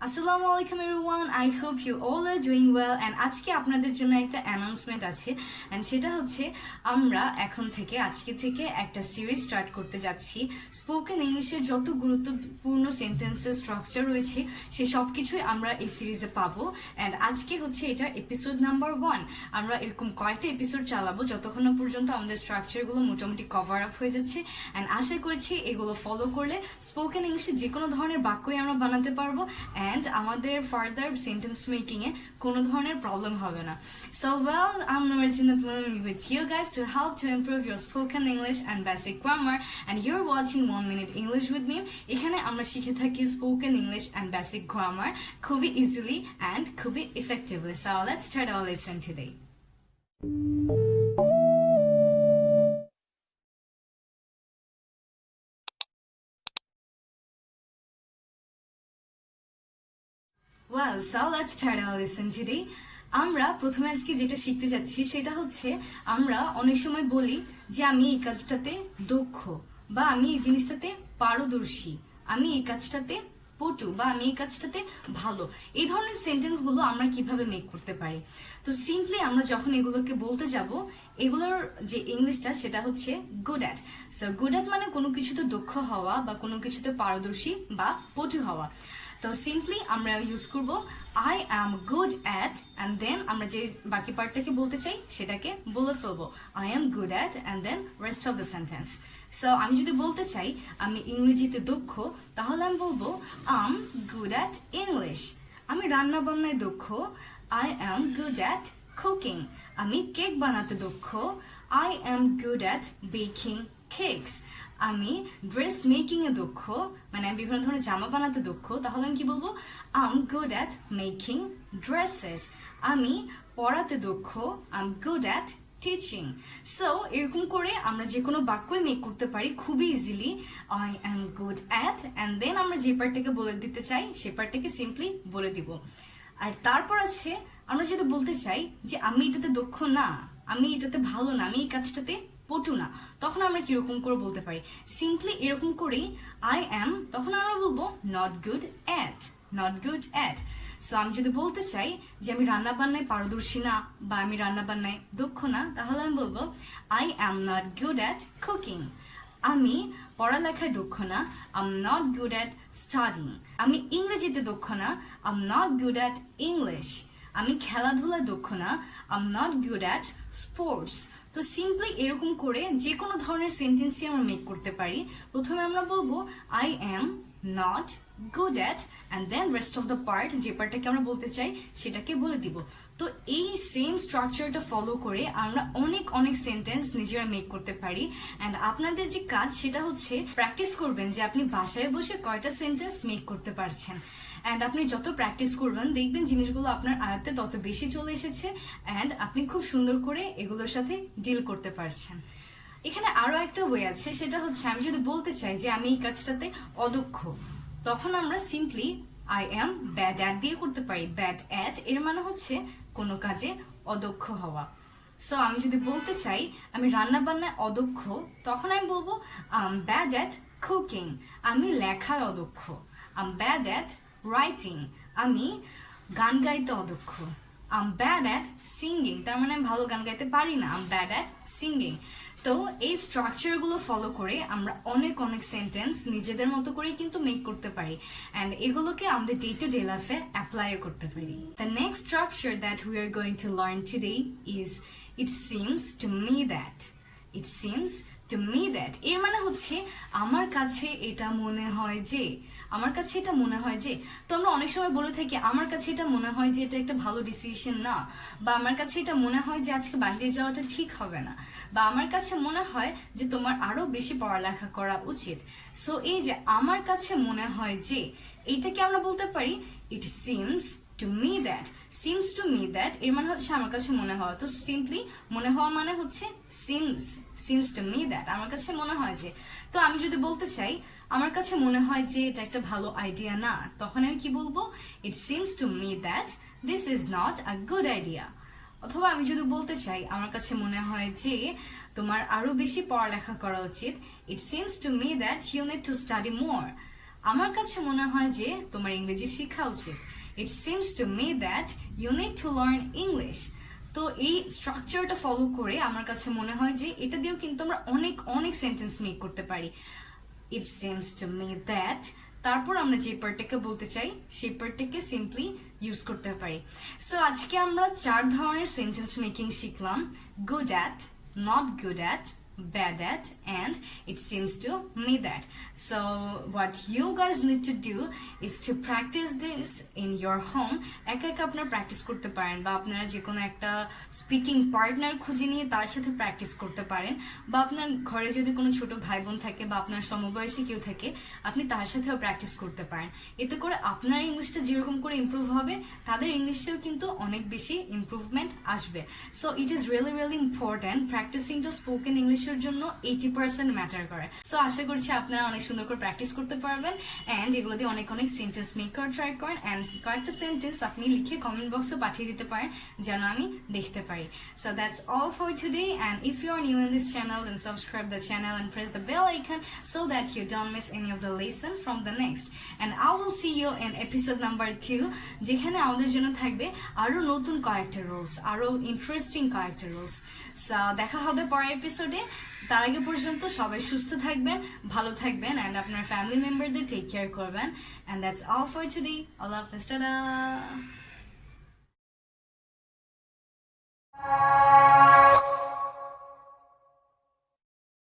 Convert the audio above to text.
আসসালামু আলাইকুম everyone, I hope you all are doing well. And আজকে আপনাদের জন্য একটা অ্যানাউন্সমেন্ট আছে, অ্যান্ড সেটা হচ্ছে আমরা এখন থেকে আজকে থেকে একটা সিরিজ স্টার্ট করতে যাচ্ছি। স্পোকেন ইংলিশের যত গুরুত্বপূর্ণ সেন্টেন্সের স্ট্রাকচার রয়েছে সে সব কিছুই আমরা এই সিরিজে পাবো। অ্যান্ড আজকে হচ্ছে এটার এপিসোড নাম্বার 1। আমরা এরকম কয়েকটা এপিসোড চালাবো যতক্ষণ না পর্যন্ত আমাদের স্ট্রাকচারগুলো মোটামুটি কভার আপ হয়ে যাচ্ছে। অ্যান্ড আশা করছি এগুলো ফলো করলে স্পোকেন ইংলিশে যে কোনো ধরনের বাক্যই আমরা বানাতে পারবো, অ্যান্ড আমাদের ফার্দার সেন্টেন্স মেকিংয়ে কোনো ধরনের প্রবলেম হবে না। So well, I'm Nurjinat Meem with you guys to help to improve your spoken English and basic grammar, and you're watching 1 Minute English with me. এখানে আমরা শিখে থাকি spoken English and basic grammar খুবই easily and খুবই effectively. So let's start our lesson today. Well, so let's start our lesson today. আমরা প্রথমে আজকে যেটা শিখতে যাচ্ছি সেটা হচ্ছে আমরা অনেক সময় বলি যে আমি এই কাজটাতে দক্ষ, বা আমি এই জিনিসটাতে পারদর্শী, আমি এই কাজটাতে পটু, বা আমি এই কাজটাতে ভালো। এই ধরনের সেন্টেন্সগুলো আমরা কিভাবে মেক করতে পারি? তো সিম্পলি আমরা যখন এগুলোকে বলতে যাব, এগুলোর যে ইংলিশটা সেটা হচ্ছে good at. So good at মানে কোনো কিছুতে দক্ষ হওয়া বা কোনো কিছুতে পারদর্শী বা পটু হওয়া। তো সিম্পলি আমরা ইউজ করব I am good at, and then আমরা যে বাকি পার্টটাকে বলতে চাই সেটাকে বলে ফেলবো I am good at, and then rest of the sentence. So আমি যদি বলতে চাই আমি ইংরেজিতে দক্ষ, তাহলে আমি বলবো আম গুড অ্যাট ইংলিশ। আমি রান্না বান্নায় দক্ষ, I am good at cooking. আমি কেক বানাতে দক্ষ, I am good at baking cakes. আমি ড্রেস মেকিং এ দক্ষ, মানে আমি বিভিন্ন ধরনের জামা বানাতে দক্ষ, তাহলে আমি কি বলবো আম গুড অ্যাট মেকিং ড্রেসেস। আমি পড়াতে দক্ষ, আম গুড অ্যাট টিচিং। সো এরকম করে আমরা যে কোনো বাক্যই মেক করতে পারি খুবই easily. I am good at, and then আমরা যে পার্টটাকে বলে দিতে চাই সে পার্টটাকে সিম্পলি বলে দিব। আর তারপর আছে আমরা যদি বলতে চাই যে আমি এটাতে দক্ষ না, আমি এটাতে ভালো না, আমি এই কাজটাতে পটু না, তখন আমরা কিরকম করে বলতে পারি? সিম্পলি এরকম করেই আই অ্যাম, তখন আমরা বলবো not good at, not good at. So আমি যদি বলতে চাই যে আমি রান্না বান্নায় পারদর্শী না বা আমি রান্না বান্নায় দক্ষ না, তাহলে আমি বলবো I am not good at cooking. আমি পড়ালেখায় দক্ষ না, আম নট গুড অ্যাট স্টাডিং। আমি ইংরেজিতে দক্ষ না, আম নট গুড অ্যাট ইংলিশ। আমি খেলাধুলায় দক্ষ না, আম নট গুড অ্যাট স্পোর্টস। তো সিম্পলি এরকম করে যে কোনো ধরনের সেন্টেন্সই আমরা মেক করতে পারি। প্রথমে আমরা বলবো I am not good at, and then rest of the part, যে পার্টটাকে আমরা বলতে চাই সেটাকে বলে দিব। তো এই সেম স্ট্রাকচারটা ফলো করে আমরা অনেক অনেক সেন্টেন্স নিজেরা মেক করতে পারি। অ্যান্ড আপনাদের যে কাজ সেটা হচ্ছে প্র্যাকটিস করবেন যে আপনি বাসায় বসে কয়টা সেন্টেন্স মেক করতে পারছেন। অ্যান্ড আপনি যত প্র্যাকটিস করবেন দেখবেন জিনিসগুলো আপনার আয়ত্তে তত বেশি চলে এসেছে, অ্যান্ড আপনি খুব সুন্দর করে এগুলোর সাথে ডিল করতে পারছেন। এখানে আরো একটা ওয়ে আছে, সেটা হচ্ছে আমি যদি বলতে চাই যে আমি এই কাজটাতে অদক্ষ, তখন আমরা simply I am bad at দিয়ে করতে পারি। ব্যাড অ্যাট এর মানে হচ্ছে কোনো কাজে অদক্ষ হওয়া। সো আমি যদি বলতে চাই আমি রান্না বান্নায় অদক্ষ, তখন আমি বলবো আম ব্যাড অ্যাট কুকিং। আমি লেখায় অদক্ষ, আম ব্যাড অ্যাট রাইটিং। আমি গান গাইতে অদক্ষ, আম ব্যাড অ্যাট সিঙ্গিং। তার মানে আমি ভালো গান গাইতে পারি না, আম ব্যাড অ্যাট সিঙ্গিং। তো এই স্ট্রাকচারগুলো ফলো করে আমরা অনেক অনেক সেন্টেন্স নিজেদের মতো করেই কিন্তু মেক করতে পারি, অ্যান্ড এগুলোকে আমাদের ডে টু ডে লাইফে অ্যাপ্লাইও করতে পারি। The next structure that we are going to learn today is it seems to me that. It seems to me that এর মানে হচ্ছে আমার কাছে এটা মনে হয় যে, আমার কাছে এটা মনে হয় যে। তো আমরা অনেক সময় বলে থাকি আমার কাছে এটা মনে হয় যে এটা একটা ভালো ডিসিশন না, বা আমার কাছে এটা মনে হয় যে আজকে বাইরে যাওয়াটা ঠিক হবে না, বা আমার কাছে মনে হয় যে তোমার আরো বেশি পড়ালেখা করা উচিত। সো এই যে আমার কাছে মনে হয় যে, এইটাকে আমরা বলতে পারি ইট seems to me that. Seems to me that এর মানে হচ্ছে আমার কাছে মনে হওয়া। তো সিম্পলি মনে হওয়া মানে হচ্ছে সিমস টু মি দ্যাট, আমার কাছে মনে হয় যে। তো আমি যদি বলতে চাই আমার কাছে মনে হয় যে এটা একটা ভালো আইডিয়া না, তখন আমি কি বলবো ইট seems to me that this is not a good idea. অথবা আমি যদি বলতে চাই আমার কাছে মনে হয় যে তোমার আরো বেশি পড়ালেখা করা উচিত, it seems to me that you need to study more. আমার কাছে মনে হয় যে তোমার ইংরেজি শেখা উচিত। It seems to me that you need to learn English. তো এই স্ট্রাকচারটা ফলো করে আমার কাছে মনে হয় যে এটা দিয়েও কিন্তু আমরা অনেক অনেক সেন্টেন্স মেক করতে পারি। ইট সিমস টু মি দ্যাট, তারপর আমরা যে পার্টটাকে বলতে চাই সেই পার্টটাকে সিম্পলি ইউজ করতে পারি। সো আজকে আমরা 4 ধরনের সেন্টেন্স মেকিং শিখলাম: good at, not good at, bad at, and it seems to me that. So what you guys need to do is to practice this in your home. একা একা আপনারা practice করতে পারেন, বা আপনারা যে কোনো একটা স্পিকিং পার্টনার খুঁজে নিয়ে তার সাথে প্র্যাকটিস করতে পারেন, বা আপনার ঘরে যদি কোনো ছোট ভাই বোন থাকে বা আপনার সমবয়সী কেউ থাকে আপনি তার সাথেও প্র্যাকটিস করতে পারেন। এতে করে আপনার ইংলিশটা যেরকম করে ইমপ্রুভ হবে তাদের ইংলিশেও কিন্তু অনেক বেশি ইমপ্রুভমেন্ট আসবে। So it is really really important. Practising to spoken English জন্য 80% ম্যাটার করে। সো আশা করছি আপনারা অনেক সুন্দর করে প্র্যাকটিস করতে পারবেন এন্ড এগুলো দিয়ে অনেক অনেক সেন্টেন্স মেক করার ট্রাই করেন এন্ড কয়েকটা সেন্টেন্স আপনি লিখে কমেন্ট বক্সে পাঠিয়ে দিতে পারেন যেন আমি দেখতে পারি। So that's all for today, and if you are new in this channel then subscribe the channel and press the bell icon so that you don't miss any of the lesson from the next, and I will see you in episode number 2, যেখানে আমাদের জন্য থাকবে আরো নতুন কয়েকটা rules, আরো interesting কয়েকটা rules. So দেখা হবে পরের এপিসোডে। তার আগে পর্যন্ত সবাই সুস্থ থাকবেন, ভালো থাকবেন এন্ড আপনার ফ্যামিলি মেম্বারদের টেক কেয়ার করবেন। And that's all for today. আল্লাহ হাফেজ, টাটা।